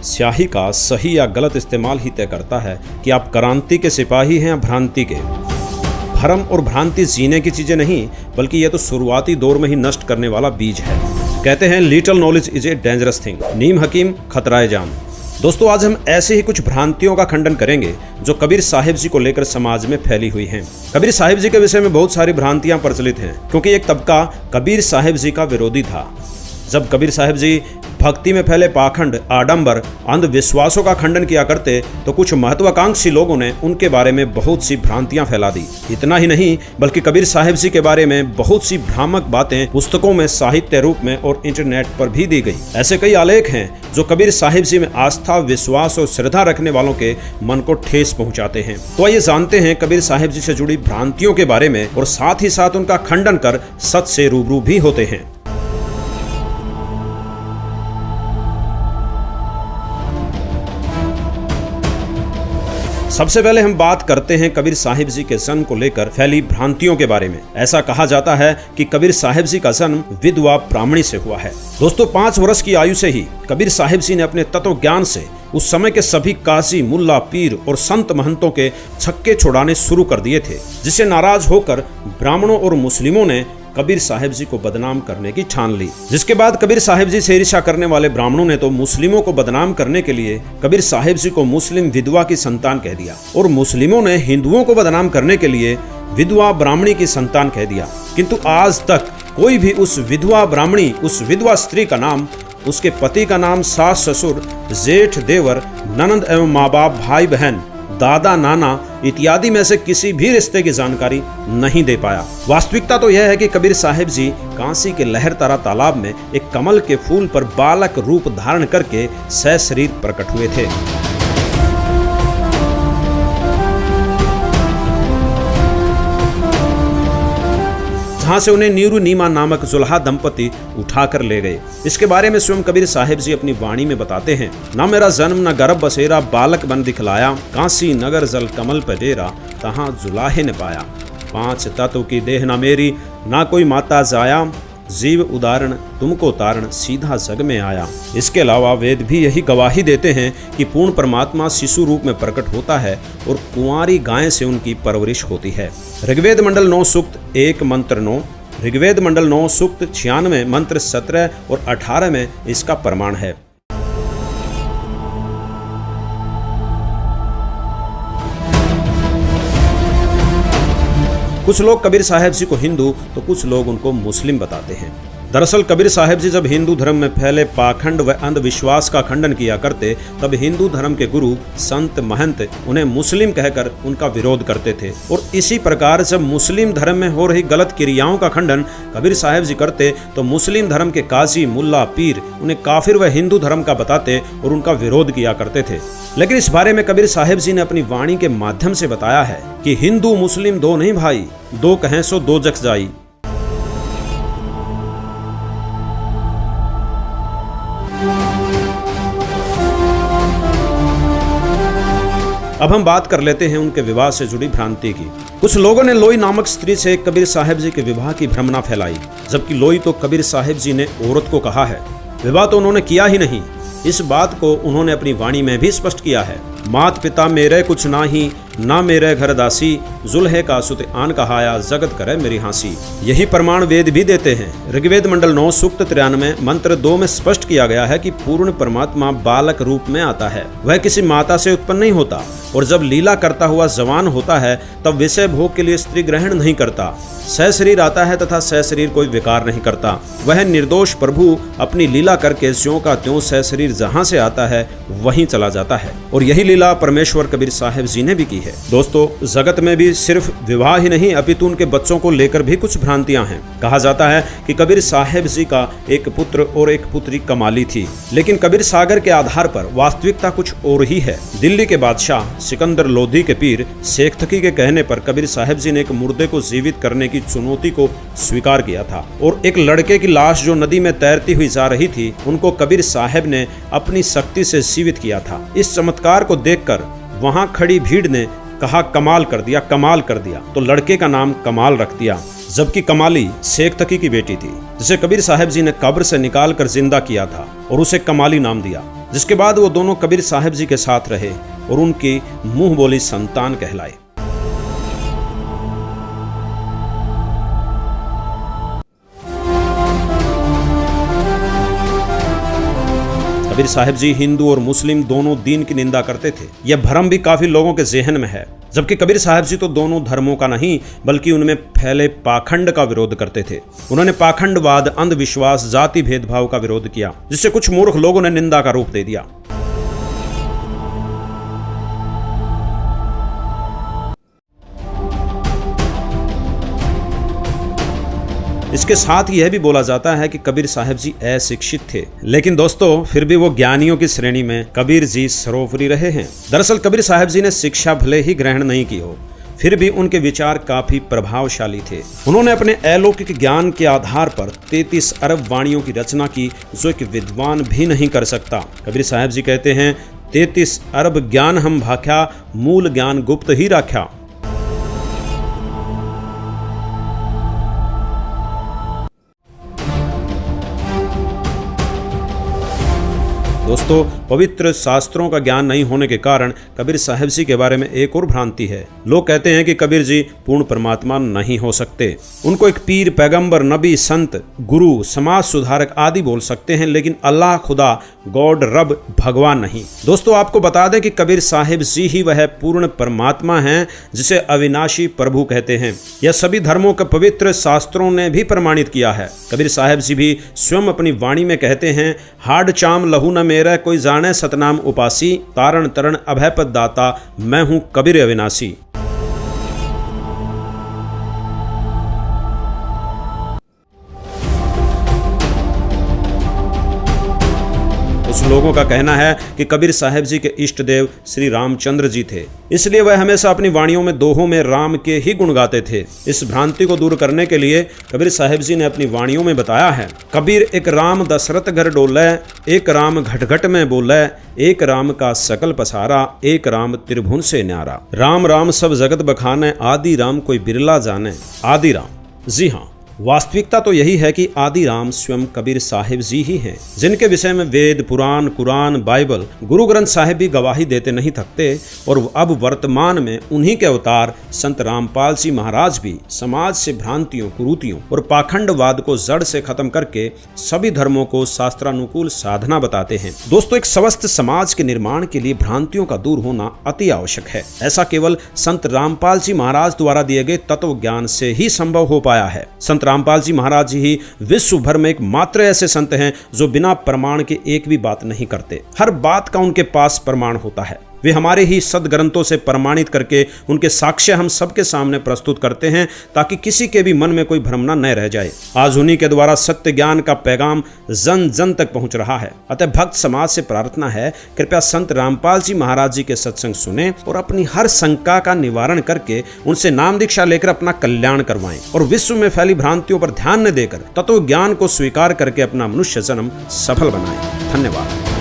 स्याही का सही या गलत इस्तेमाल ही तय करता है कि आप क्रांति के सिपाही हैं या भ्रांति के। भ्रम और भ्रांति जीने की चीजें नहीं, बल्कि यह तो शुरुआती दौर में ही नष्ट करने वाला बीज है। कहते हैं little knowledge is a dangerous thing. नीम हकीम खतराए जान। दोस्तों, आज हम ऐसे ही कुछ भ्रांतियों का खंडन करेंगे जो कबीर साहिब जी को लेकर समाज में फैली हुई हैं। कबीर साहिब जी के विषय में बहुत सारी भ्रांतियां प्रचलित हैं, क्योंकि एक तबका कबीर साहिब जी का विरोधी था। जब कबीर साहिब जी भक्ति में फैले पाखंड, आडंबर, अंधविश्वासों का खंडन किया करते तो कुछ महत्वाकांक्षी लोगों ने उनके बारे में बहुत सी भ्रांतियां फैला दी। इतना ही नहीं, बल्कि कबीर साहिब जी के बारे में बहुत सी भ्रामक बातें पुस्तकों में, साहित्य रूप में और इंटरनेट पर भी दी गई। ऐसे कई आलेख हैं जो कबीर साहिब जी में आस्था, विश्वास और श्रद्धा रखने वालों के मन को ठेस पहुंचाते हैं। तो आइए जानते हैं कबीर साहिब जी से जुड़ी भ्रांतियों के बारे में और साथ ही साथ उनका खंडन कर सच से रूबरू भी होते हैं। सबसे पहले हम बात करते हैं कबीर साहिब जी के जन्म को लेकर फैली भ्रांतियों के बारे में। ऐसा कहा जाता है कि कबीर साहिब जी का जन्म विधवा ब्राह्मणी से हुआ है। दोस्तों, 5 वर्ष की आयु से ही कबीर साहिब जी ने अपने तत्व ज्ञान से उस समय के सभी काजी, मुल्ला, पीर और संत महंतों के छक्के छुड़ाने शुरू कर दिए थे, जिससे नाराज होकर ब्राह्मणों और मुस्लिमों ने कबीर साहिब जी को बदनाम करने की ठान ली। जिसके बाद कबीर साहिब जी से ईर्ष्या करने वाले ब्राह्मणों ने तो मुस्लिमों को बदनाम करने के लिए कबीर साहिब जी को मुस्लिम विधवा की संतान कह दिया, और मुस्लिमों ने हिंदुओं को बदनाम करने के लिए विधवा ब्राह्मणी की संतान कह दिया। किंतु आज तक कोई भी उस विधवा ब्राह्मणी, उस विधवा स्त्री का नाम, उसके पति का नाम, सास ससुर, जेठ देवर, ननंद एवं माँ बाप, भाई बहन, दादा नाना इत्यादि में से किसी भी रिश्ते की जानकारी नहीं दे पाया। वास्तविकता तो यह है कि कबीर साहिब जी काशी के लहरतारा तालाब में एक कमल के फूल पर बालक रूप धारण करके सशरीर प्रकट हुए थे। जहां से उन्हें नीरू नीमा नामक जुल्हा दंपति उठाकर ले गए। इसके बारे में स्वयं कबीर साहिब जी अपनी वाणी में बताते हैं। ना मेरा जन्म न गर्भ बसेरा, बालक बन दिखलाया, काशी नगर जल कमल पे डेरा, तहां जुलाहे ने पाया। 5 तत्व की देह न मेरी, ना कोई माता जाया, जीव उदाहरण तुमको तारण, सीधा जग में आया। इसके अलावा वेद भी यही गवाही देते हैं कि पूर्ण परमात्मा शिशु रूप में प्रकट होता है और कुंवारी गाय से उनकी परवरिश होती है। ऋग्वेद मंडल 9 सूक्त 1 मंत्र 9, ऋग्वेद मंडल 9 सूक्त 96 मंत्र 17 और 18 में इसका प्रमाण है। कुछ लोग कबीर साहिब जी को हिंदू तो कुछ लोग उनको मुस्लिम बताते हैं। दरअसल कबीर साहिब जी जब हिंदू धर्म में फैले पाखंड व अंधविश्वास का खंडन किया करते, तब हिंदू धर्म के गुरु, संत, महंत उन्हें मुस्लिम कहकर उनका विरोध करते थे। और इसी प्रकार जब मुस्लिम धर्म में हो रही गलत क्रियाओं का खंडन कबीर साहिब जी करते, तो मुस्लिम धर्म के काजी, मुल्ला, पीर उन्हें काफिर व हिंदू धर्म का बताते और उनका विरोध किया करते थे। लेकिन इस बारे में कबीर साहिब जी ने अपनी वाणी के माध्यम से बताया है कि हिंदू मुस्लिम दो नहीं भाई, दो कहें सो दो जग जाई। अब हम बात कर लेते हैं उनके विवाह से जुड़ी भ्रांति की। कुछ लोगों ने लोई नामक स्त्री से कबीर साहिब जी के विवाह की भ्रमणा फैलाई, जबकि लोई तो कबीर साहिब जी ने औरत को कहा है। विवाह तो उन्होंने किया ही नहीं। इस बात को उन्होंने अपनी वाणी में भी स्पष्ट किया है। मात पिता मेरे कुछ नाही, ना मेरे घर दासी, जुल्हे का सुत आन कहाया, जगत करे मेरी हांसी। यही प्रमाण वेद भी देते हैं। ऋग्वेद मंडल 9 सूक्त 93 मंत्र 2 में स्पष्ट किया गया है कि पूर्ण परमात्मा बालक रूप में आता है। वह किसी माता से उत्पन्न नहीं होता, और जब लीला करता हुआ जवान होता है तब विषय भोग के लिए स्त्री ग्रहण नहीं करता। सशरीर आता है तथा सशरीर कोई विकार नहीं करता। वह निर्दोष प्रभु अपनी लीला करके ज्यों का त्यों सशरीर जहाँ से आता है वहीं चला जाता है। और यही लीला परमेश्वर कबीर साहिब जी ने भी की है। दोस्तों, जगत में भी सिर्फ विवाह ही नहीं, अपितु उनके बच्चों को लेकर भी कुछ भ्रांतियां हैं। कहा जाता है कि कबीर साहिब जी का एक पुत्र और एक पुत्री कमाली थी, लेकिन कबीर सागर के आधार पर वास्तविकता कुछ और ही है। दिल्ली के बादशाह सिकंदर लोधी के पीर शेख थकी के कहने पर कबीर साहिब जी ने एक मुर्दे को जीवित करने की चुनौती को स्वीकार किया था, और एक लड़के की लाश जो नदी में तैरती हुई जा रही थी, उनको कबीर साहिब ने अपनी शक्ति से जीवित किया था। इस चमत्कार को देखकर वहां खड़ी भीड़ ने कहा, कमाल कर दिया, कमाल कर दिया। तो लड़के का नाम कमाल रख दिया, जबकि कमाली शेख तकी की बेटी थी, जिसे कबीर साहिब जी ने कब्र से निकालकर जिंदा किया था और उसे कमाली नाम दिया। जिसके बाद वो दोनों कबीर साहब जी के साथ रहे और उनकी मुंह बोली संतान कहलाए। कबीर साहब जी हिंदू और मुस्लिम दोनों दीन की निंदा करते थे। यह भ्रम भी काफी लोगों के जहन में है, जबकि कबीर साहब जी तो दोनों धर्मों का नहीं बल्कि उनमें फैले पाखंड का विरोध करते थे। उन्होंने पाखंडवाद, अंधविश्वास, जाति भेदभाव का विरोध किया, जिसे कुछ मूर्ख लोगों ने निंदा का रूप दे दिया। इसके साथ यह भी बोला जाता है कि कबीर साहब जी अशिक्षित थे, लेकिन दोस्तों फिर भी वो ज्ञानियों की श्रेणी में कबीर जी सर्वोपरि रहे हैं। दरअसल कबीर साहब जी ने शिक्षा भले ही ग्रहण नहीं की हो, फिर भी उनके विचार काफी प्रभावशाली थे। उन्होंने अपने अलौकिक ज्ञान के आधार पर 33 अरब वाणियों की रचना की, जो एक विद्वान भी नहीं कर सकता। कबीर साहब जी कहते हैं, 33 अरब ज्ञान हम भाख्या, मूल ज्ञान गुप्त ही राख्या। दोस्तों पवित्र शास्त्रों का ज्ञान नहीं होने के कारण कबीर साहब जी के बारे में एक और भ्रांति है। लोग कहते हैं कि कबीर जी पूर्ण परमात्मा नहीं हो सकते। उनको एक पीर, पैगंबर, नबी, संत, गुरु, समाज सुधारक आदि बोल सकते हैं, लेकिन अल्लाह, खुदा, गॉड, रब, भगवान नहीं। दोस्तों आपको बता दें कि कबीर साहिब जी ही वह पूर्ण परमात्मा हैं जिसे अविनाशी प्रभु कहते हैं। यह सभी धर्मों के पवित्र शास्त्रों ने भी प्रमाणित किया है। कबीर साहब जी भी स्वयं अपनी वाणी में कहते हैं, हाड चाम लहू न मेरा कोई जाने सतनाम उपासी, तारण तरण अभय पद दाता, मैं हूं कबीर अविनाशी। कुछ लोगों का कहना है कि कबीर साहब जी के इष्ट देव श्री रामचंद्र जी थे, इसलिए वह हमेशा अपनी वाणियों में दोहों में राम के ही गुण गाते थे। इस भ्रांति को दूर करने के लिए कबीर साहब जी ने अपनी वाणियों में बताया है, कबीर एक राम दशरथ घर डोले, एक राम घट घट में बोले, एक राम का सकल पसारा, एक राम त्रिभुवन से न्यारा। राम राम सब जगत बखाने, आदि राम कोई बिरला जाने। आदि राम, जी हाँ, वास्तविकता तो यही है कि आदि राम स्वयं कबीर साहिब जी ही हैं, जिनके विषय में वेद, पुराण, कुरान, बाइबल, गुरु ग्रंथ साहिब भी गवाही देते नहीं थकते। और अब वर्तमान में उन्हीं के अवतार संत रामपाल जी महाराज भी समाज से भ्रांतियों, कुरीतियों और पाखंडवाद को जड़ से खत्म करके सभी धर्मों को शास्त्रानुकूल साधना बताते हैं। दोस्तों एक स्वस्थ समाज के निर्माण के लिए भ्रांतियों का दूर होना अति आवश्यक है। ऐसा केवल संत रामपाल जी महाराज द्वारा दिए गए तत्व ज्ञान से ही संभव हो पाया है। संत रामपाल जी महाराज जी ही विश्व भर में एकमात्र ऐसे संत हैं जो बिना प्रमाण के एक भी बात नहीं करते। हर बात का उनके पास प्रमाण होता है। वे हमारे ही सदग्रंथों से प्रमाणित करके उनके साक्ष्य हम सबके सामने प्रस्तुत करते हैं, ताकि किसी के भी मन में कोई भ्रमना न रह जाए। आज उन्हीं के द्वारा सत्य ज्ञान का पैगाम जन जन तक पहुंच रहा है। अतः भक्त समाज से प्रार्थना है, कृपया संत रामपाल जी महाराज जी के सत्संग सुने और अपनी हर शंका का निवारण करके उनसे नाम दीक्षा लेकर अपना कल्याण करवाएं और विश्व में फैली भ्रांतियों पर ध्यान न देकर तत्व ज्ञान को स्वीकार करके अपना मनुष्य जन्म सफल बनाएं। धन्यवाद।